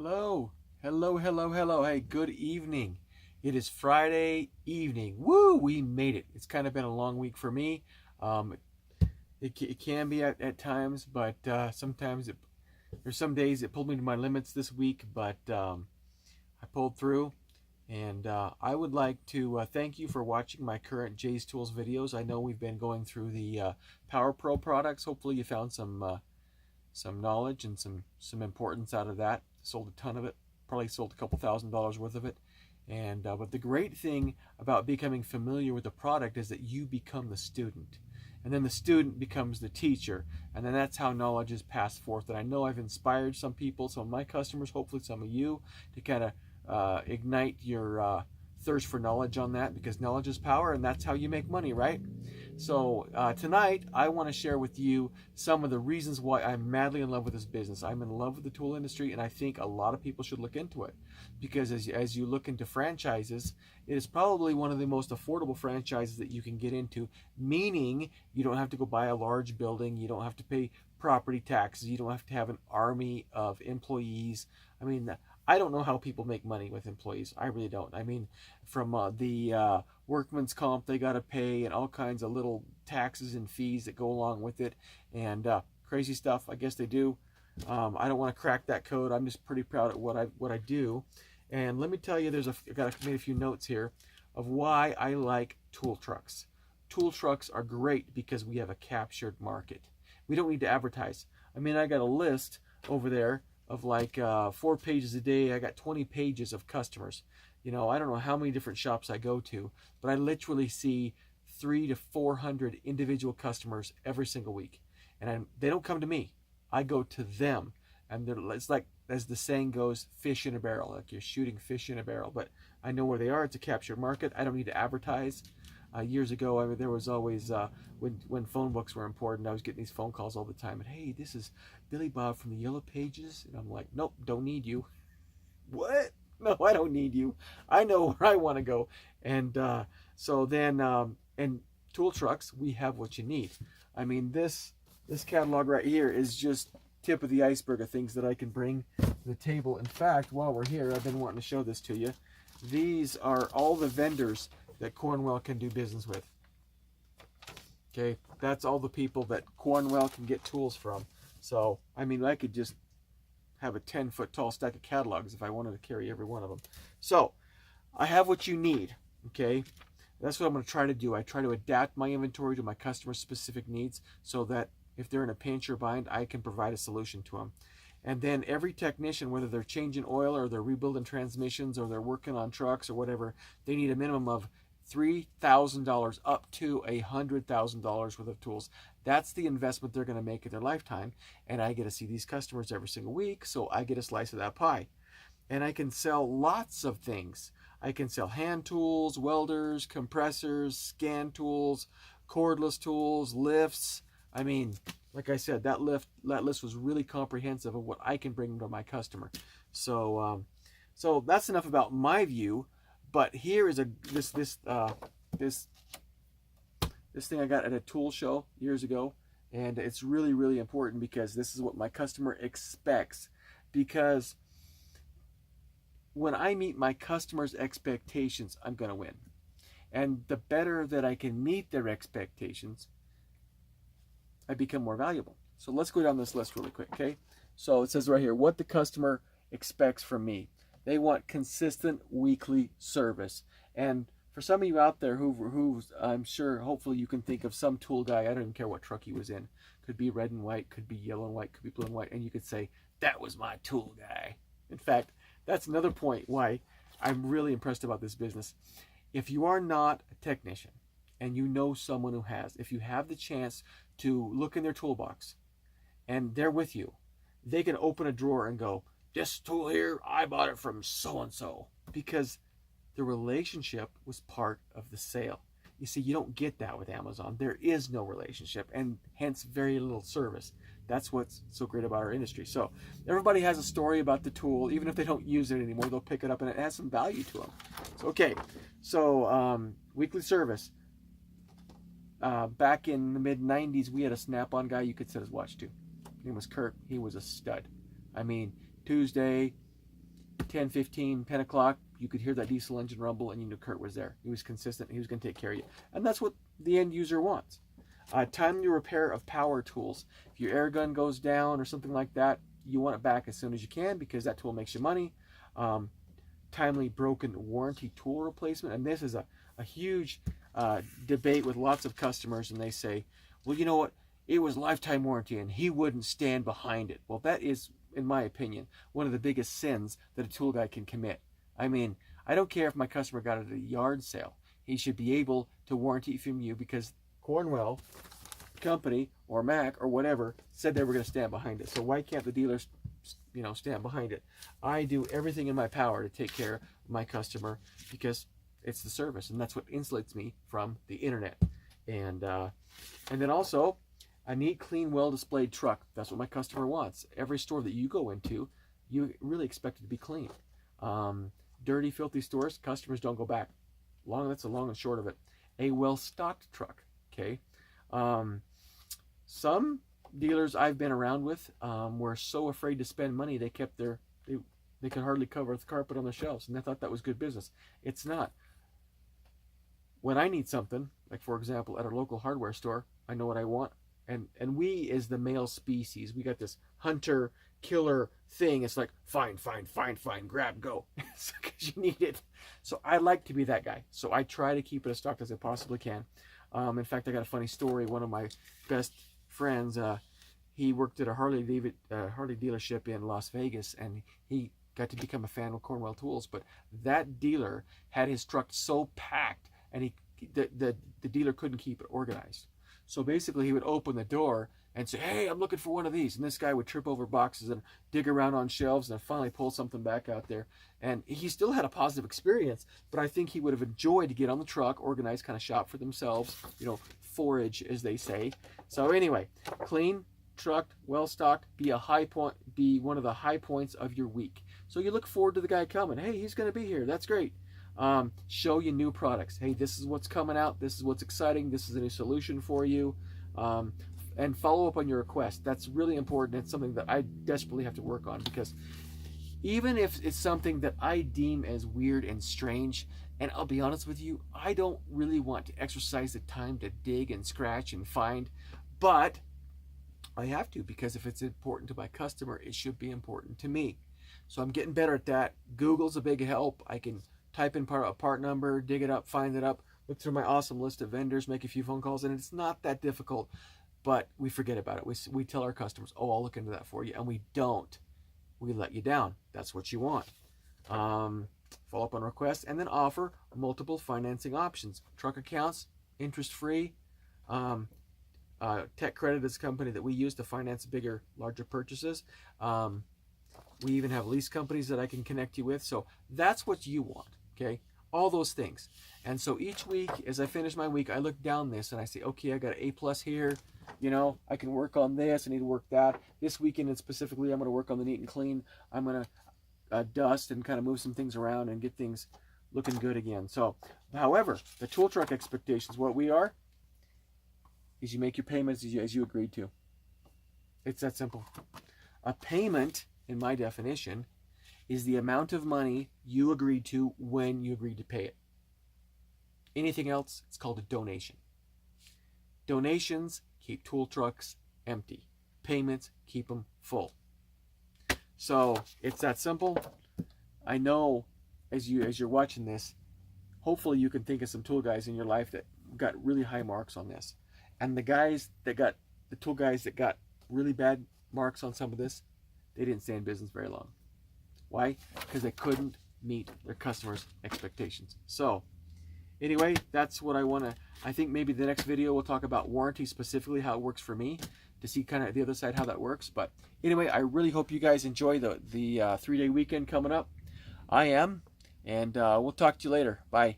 Hello, hello. Hey, good evening. It is Friday evening. Woo, we made it. It's kind of been a long week for me. Um, it can be at times, but sometimes there's some days it pulled me to my limits this week, but I pulled through. And I would like to thank you for watching my current Jay's Tools videos. I know we've been going through the Power Pro products. Hopefully you found some knowledge and some importance out of that. Sold a ton of it, probably sold a couple $1,000s worth of it. And but the great thing about becoming familiar with the product is that you become the student, and then the student becomes the teacher, and then that's how knowledge is passed forth. And I know I've inspired some people, some of my customers, hopefully some of you, to kind of ignite your thirst for knowledge on that, because knowledge is power, and that's how you make money, right? So tonight, I want to share with you some of the reasons why I'm madly in love with this business. I'm in love with the tool industry, and I think a lot of people should look into it, because as you look into franchises, it is probably one of the most affordable franchises that you can get into, meaning you don't have to go buy a large building, you don't have to pay property taxes, you don't have to have an army of employees. I mean, I don't know how people make money with employees. I really don't. I mean, from the workman's comp they got to pay, and all kinds of little taxes and fees that go along with it, and crazy stuff. I guess they do. I don't want to crack that code. I'm just pretty proud of what I do. And let me tell you, I got made a few notes here of why I like tool trucks. Tool trucks are great because we have a captured market. We don't need to advertise. I mean, I got a list over there of like 4 pages a day. I got 20 pages of customers. You know, I don't know how many different shops I go to, but I literally see 300 to 400 individual customers every single week. And they don't come to me. I go to them. And it's like, as the saying goes, fish in a barrel. Like you're shooting fish in a barrel. But I know where they are. It's a captured market. I don't need to advertise. Years ago, I mean, there was always, when phone books were important, I was getting these phone calls all the time. And hey, this is Billy Bob from the Yellow Pages. And I'm like, nope, don't need you. What? No, I don't need you. I know where I want to go. And so then, and tool trucks, we have what you need. I mean, this catalog right here is just tip of the iceberg of things that I can bring to the table. In fact, while we're here, I've been wanting to show this to you. These are all the vendors that Cornwell can do business with. Okay, that's all the people that Cornwell can get tools from. So, I mean, I could just have a 10-foot tall stack of catalogs if I wanted to carry every one of them. So, I have what you need, okay? That's what I'm going to try to do. I try to adapt my inventory to my customer specific needs so that if they're in a pinch or bind, I can provide a solution to them. And then every technician, whether they're changing oil or they're rebuilding transmissions or they're working on trucks or whatever, they need a minimum of $3,000 up to $100,000 worth of tools. That's the investment they're going to make in their lifetime. And I get to see these customers every single week, so I get a slice of that pie. And I can sell lots of things. I can sell hand tools, welders, compressors, scan tools, cordless tools, lifts. I mean, like I said, that list was really comprehensive of what I can bring to my customer. So, so that's enough about my view. But here is this thing I got at a tool show years ago, and it's really important because this is what my customer expects. Because when I meet my customers' expectations, I'm going to win. And the better that I can meet their expectations, I become more valuable. So let's go down this list really quick, okay? So it says right here, what the customer expects from me. They want consistent weekly service. And for some of you out there who I'm sure, hopefully you can think of some tool guy, I don't even care what truck he was in. Could be red and white, could be yellow and white, could be blue and white. And you could say, that was my tool guy. In fact, that's another point why I'm really impressed about this business. If you are not a technician and you know someone who has, if you have the chance to look in their toolbox and they're with you, they can open a drawer and go, this tool here, I bought it from so-and-so, because the relationship was part of the sale. You see, you don't get that with Amazon. There is no relationship, and hence very little service. That's what's so great about our industry. So everybody has a story about the tool. Even if they don't use it anymore, they'll pick it up and it has some value to them. So, okay, so weekly service. Back in the mid-90s, we had a Snap-on guy you could set his watch to. His name was Kurt. He was a stud. I mean, Tuesday, 10, 15, 10 o'clock, you could hear that diesel engine rumble and you knew Kurt was there. He was consistent. He was going to take care of you. And that's what the end user wants. Timely repair of power tools. If your air gun goes down or something like that, you want it back as soon as you can because that tool makes you money. Timely broken warranty tool replacement. And this is a huge debate with lots of customers, and they say, well, you know what? It was lifetime warranty and he wouldn't stand behind it. Well, that is, in my opinion, one of the biggest sins that a tool guy can commit. I mean, I don't care if my customer got it at a yard sale. He should be able to warranty from you because Cornwell Company or Mac or whatever said they were going to stand behind it. So why can't the dealers, stand behind it? I do everything in my power to take care of my customer because it's the service, and that's what insulates me from the internet. And then also, a neat, clean, well-displayed truck. That's what my customer wants. Every store that you go into, you really expect it to be clean. Dirty, filthy stores, customers don't go back. That's the long and short of it. A well-stocked truck. Okay. Some dealers I've been around with were so afraid to spend money they kept they could hardly cover the carpet on the shelves, and they thought that was good business. It's not. When I need something, like for example at our local hardware store, I know what I want, and we as the male species, we got this hunter killer thing. It's like find, grab, go, because you need it. So I like to be that guy. So I try to keep it as stocked as I possibly can. In fact, I got a funny story. One of my best friends, he worked at a Harley dealership in Las Vegas, and he got to become a fan of Cornwell Tools. But that dealer had his truck so packed, and the dealer couldn't keep it organized. So basically, he would open the door and say, "Hey, I'm looking for one of these," and this guy would trip over boxes and dig around on shelves and finally pull something back out there. And he still had a positive experience, but I think he would have enjoyed to get on the truck, organize, kind of shop for themselves, forage, as they say. So anyway, clean, trucked, well stocked, be one of the high points of your week. So you look forward to the guy coming. Hey, he's going to be here. That's great. Show you new products. Hey, this is what's coming out. This is what's exciting. This is a new solution for you. And follow up on your request. That's really important. It's something that I desperately have to work on, because even if it's something that I deem as weird and strange, and I'll be honest with you, I don't really want to exercise the time to dig and scratch and find, but I have to, because if it's important to my customer, it should be important to me. So I'm getting better at that. Google's a big help. I can type in a part number, dig it up, find it up, look through my awesome list of vendors, make a few phone calls, and it's not that difficult, but we forget about it. We tell our customers, oh, I'll look into that for you, and we don't. We let you down. That's what you want. Follow up on requests, and then offer multiple financing options. Truck accounts, interest-free. Tech Credit is a company that we use to finance bigger, larger purchases. We even have lease companies that I can connect you with. So that's what you want, okay? All those things. And so each week, as I finish my week, I look down this and I say, okay, I got an A+ here. I can work on this. I need to work that. This weekend, and specifically, I'm going to work on the neat and clean. I'm going to dust and kind of move some things around and get things looking good again. So, however, the tool truck expectations, what we are, is you make your payments as you agreed to. It's that simple. A payment, in my definition, is the amount of money you agreed to when you agreed to pay it. Anything else, it's called a donation. Donations keep tool trucks empty. Payments keep them full. So it's that simple. I know as you're watching this, hopefully you can think of some tool guys in your life that got really high marks on this. And the tool guys that got really bad marks on some of this, they didn't stay in business very long. Why? Because they couldn't meet their customers' expectations. So anyway, that's what I think maybe the next video we'll talk about warranty, specifically how it works for me, to see kind of the other side how that works. But anyway, I really hope you guys enjoy the 3-day weekend coming up. I am, and we'll talk to you later. Bye.